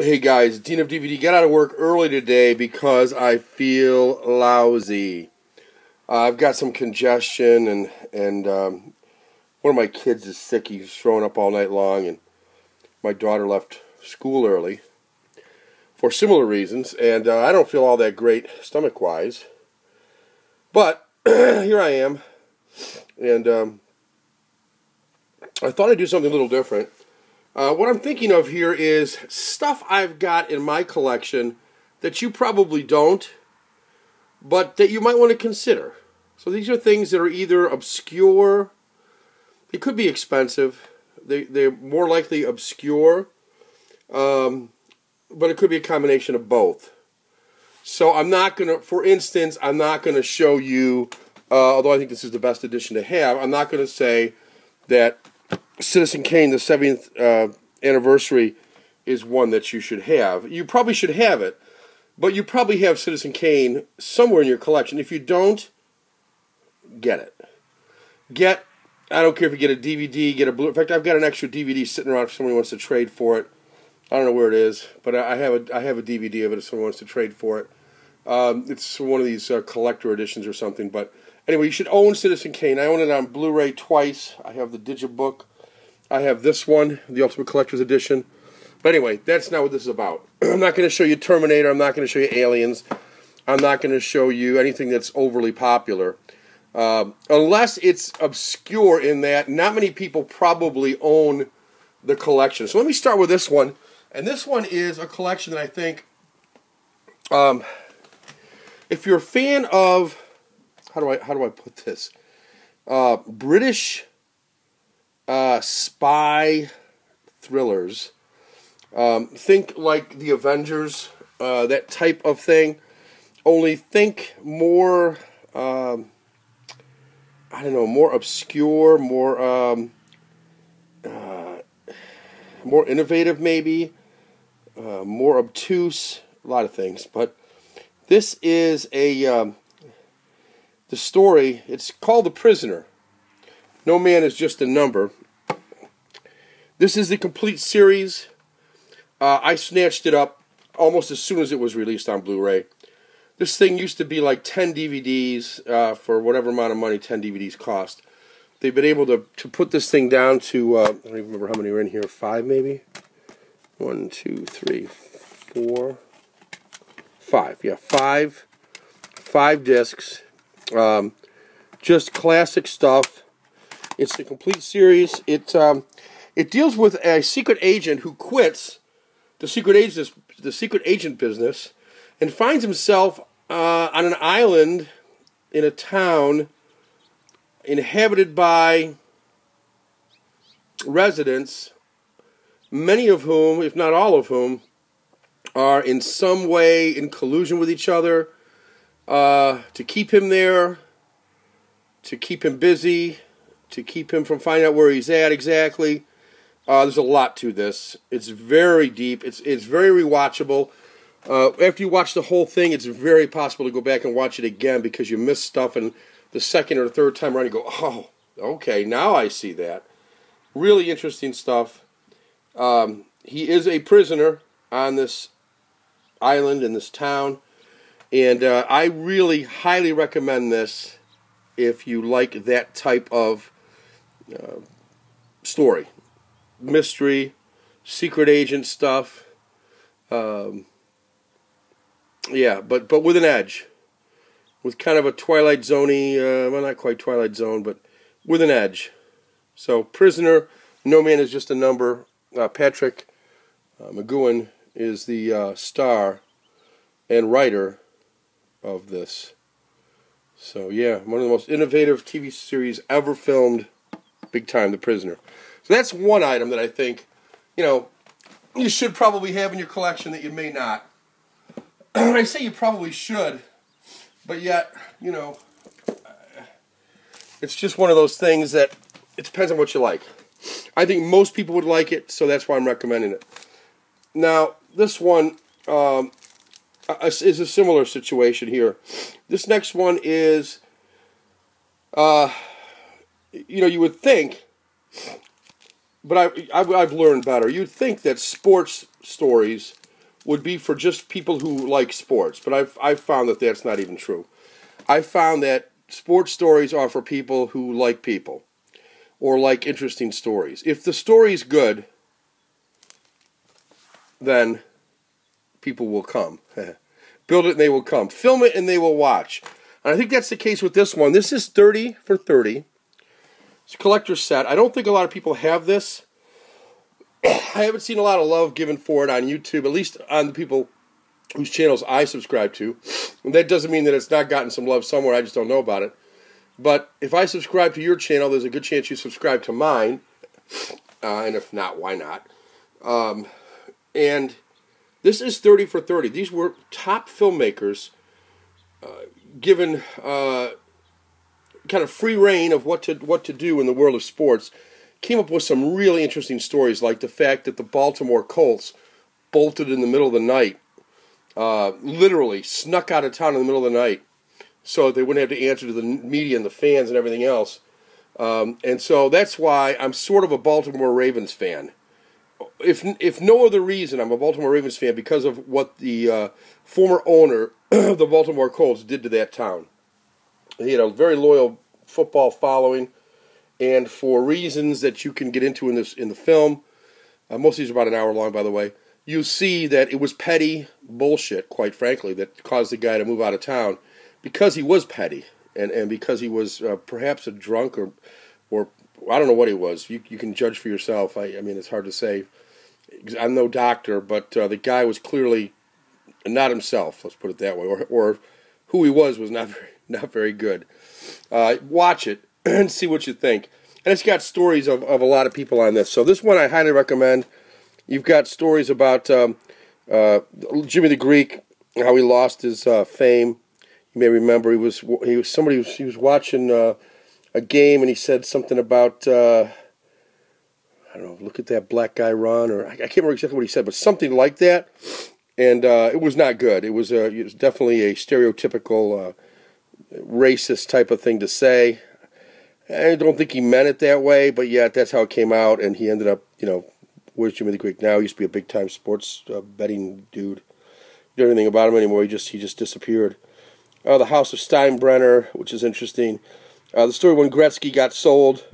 Hey guys, Dean of DVD got out of work early today because I feel lousy. I've got some congestion and one of my kids is sick. He's throwing up all night long, and my daughter left school early for similar reasons, and I don't feel all that great stomach-wise. But here I am, and I thought I'd do something a little different. What I'm thinking of here is stuff I've got in my collection that you probably don't, but that you might want to consider. So these are things that are either obscure, they could be expensive, they're more likely obscure, but it could be a combination of both. So I'm not going to, for instance, I'm not going to show you, although I think this is the best edition to have, I'm not going to say that Citizen Kane, the 70th anniversary, is one that you should have. You probably should have it, but you probably have Citizen Kane somewhere in your collection. If you don't, get it. I don't care if you get a DVD, get a Blu-ray. In fact, I've got an extra DVD sitting around if somebody wants to trade for it. I don't know where it is, but I have a DVD of it if someone wants to trade for it. It's one of these collector editions or something. But anyway, you should own Citizen Kane. I own it on Blu-ray twice. I have the Digibook. I have this one, the Ultimate Collector's Edition. But anyway, that's not what this is about. I'm not going to show you Terminator. I'm not going to show you Aliens. I'm not going to show you anything that's overly popular. Unless it's obscure in that not many people probably own the collection. So let me start with this one. And this one is a collection that I think, if you're a fan of, how do I put this? British spy thrillers. Think like the Avengers, that type of thing. Only think more, I don't know, more obscure, more innovative maybe, more obtuse, a lot of things. But this is the story, it's called The Prisoner. No Man is Just a Number. This is the complete series. I snatched it up almost as soon as it was released on Blu-ray. This thing used to be like 10 DVDs for whatever amount of money 10 DVDs cost. They've been able to put this thing down to, I don't even remember how many are in here, 5 maybe? 1, 2, 3, 4, 5. Yeah, 5 discs. Just classic stuff. It's the complete series. It deals with a secret agent who quits the secret agent business and finds himself on an island in a town inhabited by residents, many of whom, if not all of whom, are in some way in collusion with each other to keep him there, to keep him busy, to keep him from finding out where he's at exactly. There's a lot to this. It's very deep. It's very rewatchable. After you watch the whole thing, it's very possible to go back and watch it again because you miss stuff, and the second or third time around you go, oh, okay, now I see that. Really interesting stuff. He is a prisoner on this island in this town, and I really highly recommend this if you like that type of story. Mystery, secret agent stuff. Yeah, but with an edge. With kind of a Twilight Zone-y, well, not quite Twilight Zone, but with an edge. So, Prisoner, No Man is Just a Number. Patrick McGowan is the star and writer of this. So, yeah, one of the most innovative TV series ever filmed, big time, The Prisoner. So that's one item that I think, you should probably have in your collection that you may not. I say you probably should, but yet, it's just one of those things that it depends on what you like. I think most people would like it, so that's why I'm recommending it. Now, this one is a similar situation here. This next one is, you would think, but I've learned better. You'd think that sports stories would be for just people who like sports, but I've found that that's not even true. I found that sports stories are for people who like people or like interesting stories. If the story's good, then people will come. Build it and they will come. Film it and they will watch. And I think that's the case with this one. This is 30 for 30. It's a collector's set. I don't think a lot of people have this. I haven't seen a lot of love given for it on YouTube, at least on the people whose channels I subscribe to. And that doesn't mean that it's not gotten some love somewhere. I just don't know about it. But if I subscribe to your channel, there's a good chance you subscribe to mine. And if not, why not? And this is 30 for 30. These were top filmmakers given kind of free reign of what to do in the world of sports. Came up with some really interesting stories, like the fact that the Baltimore Colts bolted in the middle of the night, literally snuck out of town in the middle of the night, so that they wouldn't have to answer to the media and the fans and everything else. And so that's why I'm sort of a Baltimore Ravens fan. If no other reason, I'm a Baltimore Ravens fan because of what the former owner of the Baltimore Colts did to that town. He had a very loyal football following, and for reasons that you can get into in the film, most of these are about an hour long, by the way, you see that it was petty bullshit, quite frankly, that caused the guy to move out of town because he was petty and because he was perhaps a drunk or I don't know what he was. You can judge for yourself. I mean, it's hard to say. I'm no doctor, but the guy was clearly not himself. Let's put it that way, or who he was not very good. Watch it and see what you think. And it's got stories of a lot of people on this. So this one I highly recommend. You've got stories about Jimmy the Greek, how he lost his fame. You may remember he was watching a game and he said something about I don't know, look at that black guy run, or I can't remember exactly what he said, but something like that. And it was not good. It was definitely a stereotypical racist type of thing to say. I don't think he meant it that way, but yeah, that's how it came out, and he ended up, where's Jimmy the Greek now? He used to be a big-time sports betting dude. You don't know anything about him anymore. He just disappeared. The House of Steinbrenner, which is interesting. The story when Gretzky got sold.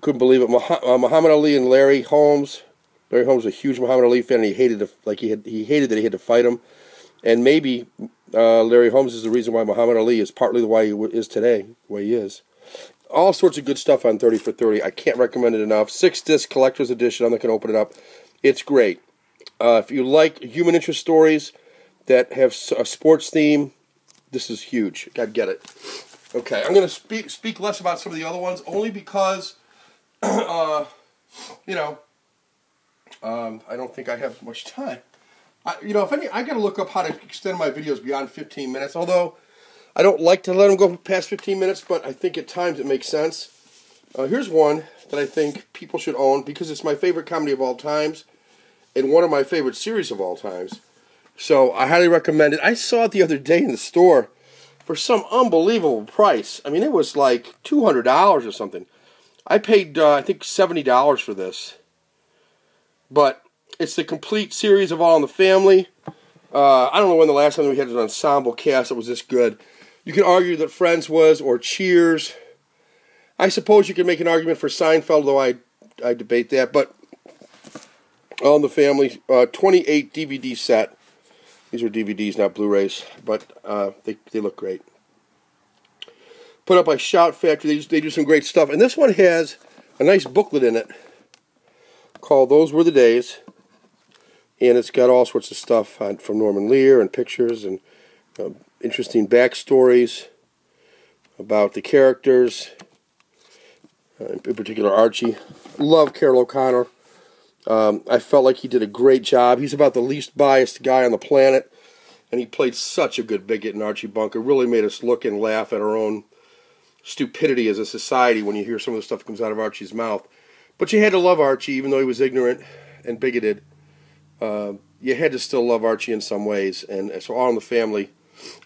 Couldn't believe it. Muhammad Ali and Larry Holmes. Larry Holmes was a huge Muhammad Ali fan, and he hated that he had to fight him. And maybe Larry Holmes is the reason why Muhammad Ali is partly why he is today, the way he is. All sorts of good stuff on 30 for 30. I can't recommend it enough. 6-disc collector's edition. I'm not going to open it up. It's great. If you like human interest stories that have a sports theme, this is huge. Gotta get it. Okay, I'm going to speak less about some of the other ones, only because, I don't think I have much time. I got to look up how to extend my videos beyond 15 minutes, although I don't like to let them go past 15 minutes, but I think at times it makes sense. Here's one that I think people should own because it's my favorite comedy of all times and one of my favorite series of all times. So I highly recommend it. I saw it the other day in the store for some unbelievable price. I mean, it was like $200 or something. I paid, I think, $70 for this. But it's the complete series of All in the Family. I don't know when the last time we had an ensemble cast that was this good. You can argue that Friends was, or Cheers. I suppose you could make an argument for Seinfeld, though I debate that. But All in the Family, 28 DVD set. These are DVDs, not Blu-rays, but they look great. Put up by Shout Factory. They do some great stuff. And this one has a nice booklet in it called Those Were the Days. And it's got all sorts of stuff from Norman Lear and pictures and interesting backstories about the characters, in particular Archie. Love Carol O'Connor. I felt like he did a great job. He's about the least biased guy on the planet, and he played such a good bigot in Archie Bunker. Really made us look and laugh at our own stupidity as a society when you hear some of the stuff that comes out of Archie's mouth. But you had to love Archie, even though he was ignorant and bigoted. You had to still love Archie in some ways, and so All in the Family,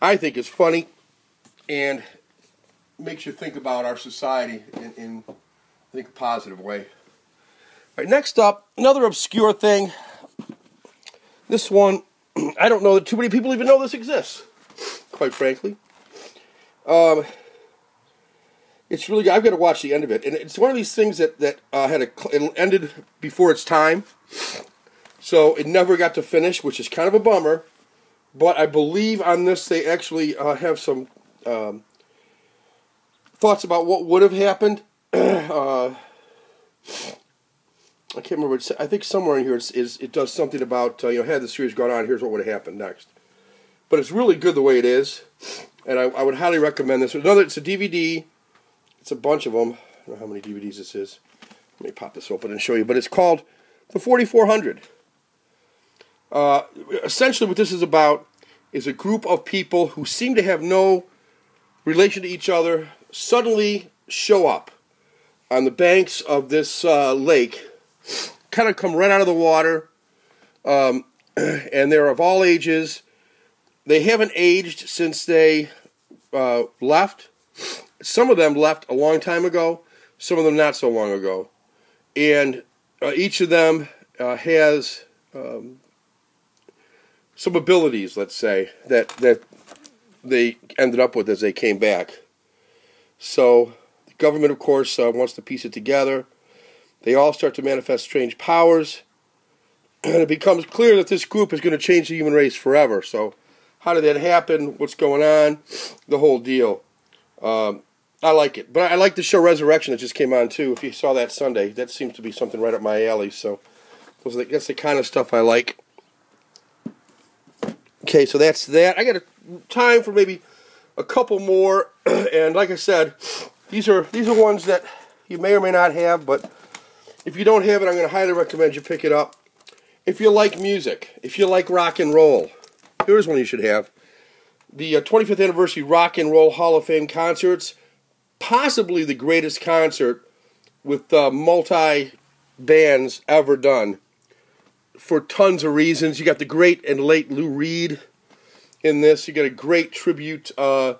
I think, is funny and makes you think about our society in I think, a positive way. All right, next up, another obscure thing. This one, I don't know that too many people even know this exists, quite frankly. It's really good. I've got to watch the end of it. And it's one of these things that it ended before its time. So it never got to finish, which is kind of a bummer. But I believe on this they actually have some thoughts about what would have happened. I can't remember. I think somewhere in here it does something about, had the series gone on, here's what would have happened next. But it's really good the way it is. And I would highly recommend this. It's a DVD. It's a bunch of them. I don't know how many DVDs this is. Let me pop this open and show you. But it's called The 4400. Essentially what this is about is a group of people who seem to have no relation to each other suddenly show up on the banks of this lake, kind of come right out of the water, and they're of all ages. They haven't aged since they left. Some of them left a long time ago, some of them not so long ago. And each of them has some abilities, let's say, that they ended up with as they came back. So the government, of course, wants to piece it together. They all start to manifest strange powers. And it becomes clear that this group is going to change the human race forever. So how did that happen? What's going on? The whole deal. I like it. But I like the show Resurrection that just came on, too. If you saw that Sunday, that seems to be something right up my alley. So that's the kind of stuff I like. Okay, so that's that. I got time for maybe a couple more. And like I said, these are ones that you may or may not have. But if you don't have it, I'm going to highly recommend you pick it up. If you like music, if you like rock and roll, here's one you should have. The 25th Anniversary Rock and Roll Hall of Fame Concerts. Possibly the greatest concert with multi-bands ever done. For tons of reasons. You got the great and late Lou Reed in this. You got a great tribute to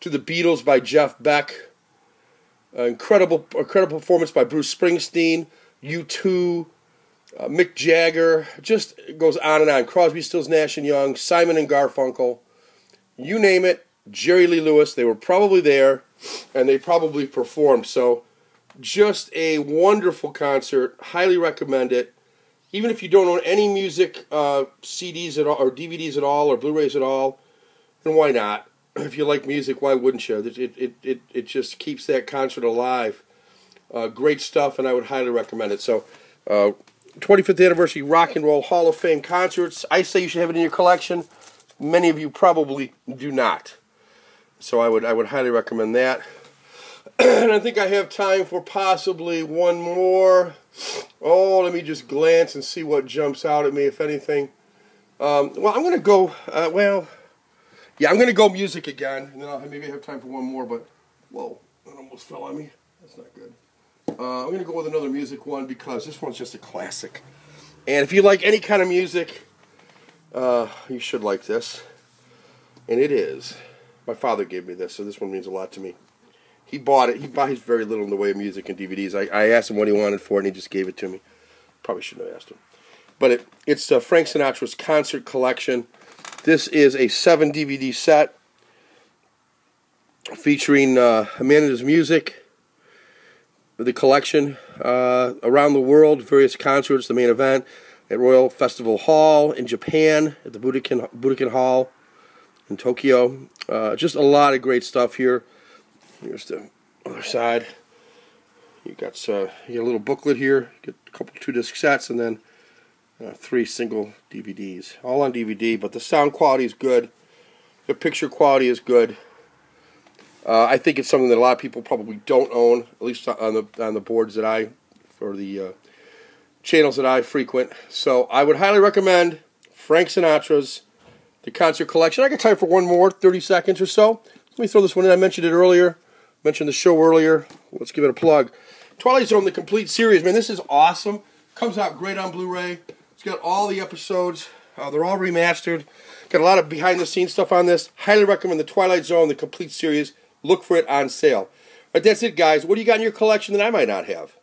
the Beatles by Jeff Beck. Incredible performance by Bruce Springsteen. U2. Mick Jagger. Just goes on and on. Crosby, Stills, Nash and Young. Simon and Garfunkel. You name it. Jerry Lee Lewis. They were probably there. And they probably performed. So just a wonderful concert. Highly recommend it. Even if you don't own any music CDs at all, or DVDs at all, or Blu-rays at all, then why not? If you like music, why wouldn't you? It just keeps that concert alive. Great stuff, and I would highly recommend it. So, 25th Anniversary Rock and Roll Hall of Fame Concerts. I say you should have it in your collection. Many of you probably do not. So I would highly recommend that. And I think I have time for possibly one more. Oh, let me just glance and see what jumps out at me, if anything. Well, I'm going to go, I'm going to go music again. And then I'll maybe have time for one more, but, whoa, that almost fell on me. That's not good. I'm going to go with another music one because this one's just a classic. And if you like any kind of music, you should like this. And it is. My father gave me this, so this one means a lot to me. He bought it. He buys very little in the way of music and DVDs. I asked him what he wanted for it, and he just gave it to me. Probably shouldn't have asked him. But it's Frank Sinatra's concert collection. This is a 7 DVD set featuring a man and his music. The collection around the world, various concerts, the main event at Royal Festival Hall in Japan, at the Budokan Hall in Tokyo. Just a lot of great stuff here. Here's the other side. You got a little booklet here. You get a couple 2-disc sets, and then 3 single DVDs. All on DVD, but the sound quality is good. The picture quality is good. I think it's something that a lot of people probably don't own, at least on the boards that or the channels that I frequent. So I would highly recommend Frank Sinatra's The Concert Collection. I got time for one more, 30 seconds or so. Let me throw this one in. I mentioned it earlier. Mentioned the show earlier. Let's give it a plug. Twilight Zone, the complete series. Man, this is awesome. Comes out great on Blu-ray. It's got all the episodes. They're all remastered. Got a lot of behind-the-scenes stuff on this. Highly recommend the Twilight Zone, the complete series. Look for it on sale. All right, that's it, guys. What do you got in your collection that I might not have?